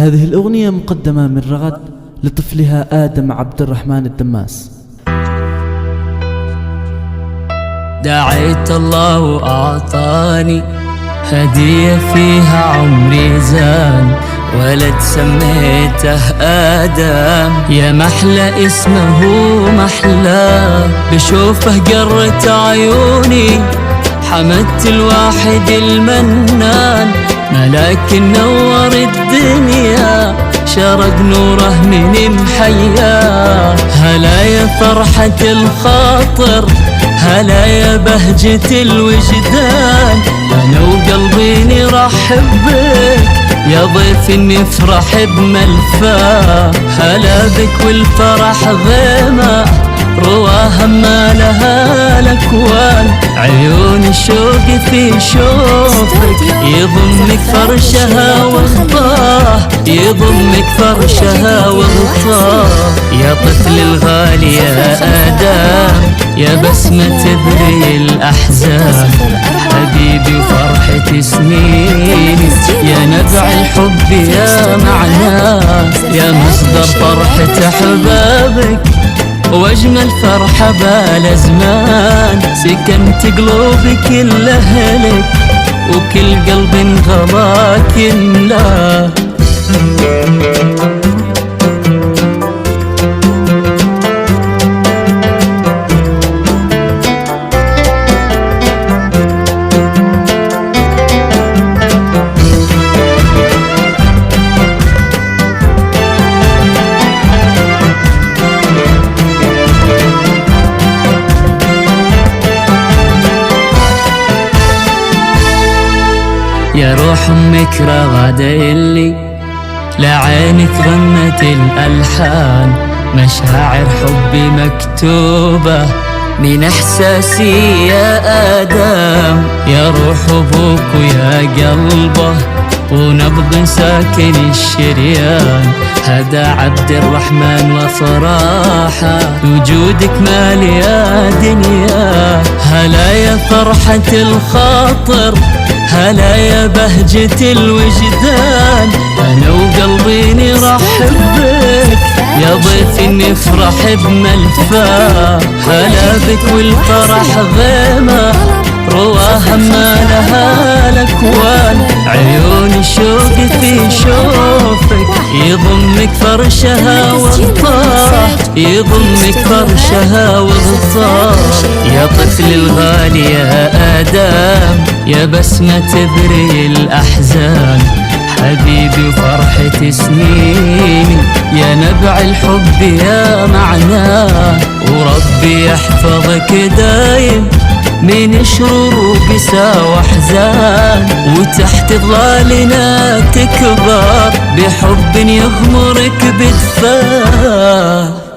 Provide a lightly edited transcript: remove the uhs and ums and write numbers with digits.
هذه الأغنية مقدمة من رغد لطفلها آدم عبد الرحمن الدماس. دعيت الله وأعطاني هدية فيها عمري زان، ولد سميته آدم، يا محلى اسمه محلى، بشوفه قرت عيوني، حمدت الواحد المنان، ملاك نور الدنيا، شرق نوره من محياه. هلا يا فرحة الخاطر، هلا يا بهجة الوجدان، أنا وقلبي نرحب بك يا ضيف نفرح بملفاه. هلا بك والفرح غيمة، رواها ما لها الأكوان، عيون الشوق في شوفك، يضمك فرشها وغطاه، يضمك فرشها وغطاه. يا طفل الغالي يا آدم، يا بسمة تبري الأحزان، حبيبي وفرحة سنيني، يا نبع الحب يا معناه، يا مصدر فرحة أحبابك، واجمل فرحة بالا زمان، سكنت قلوب كل اهلك، وكل قلب غلاك يملاه. يا روح أمك رغد اللي لعينك غنت الألحان، مشاعر حبي مكتوبة من إحساسي يا آدم، يا روح أبوك ويا قلبه ونبض ساكن الشريان، هذا عبد الرحمن وفراحة، وجودك مال يا دنيا. هلا يا فرحة الخاطر، هلا يا بهجة الوجدان، أنا وقلبي نرحب بك يا ضيف نفرح بملفاه. هلا بك والفرح غيمة، رواها ما لها الأكوان، عيون الشوق في شوفك، يضمك فرشها وغطاه، يضمك فرشها وغطاه. يا طفل الغالي يا آدم، يا بسمة تبري الأحزان، حبيبي وفرحة سنيني، يا نبع الحب يا معناه، وربي يحفظك دايم من شرور وقسى واحزان، وتحت ظلالنا تكبر بحب يغمرك بدفاه.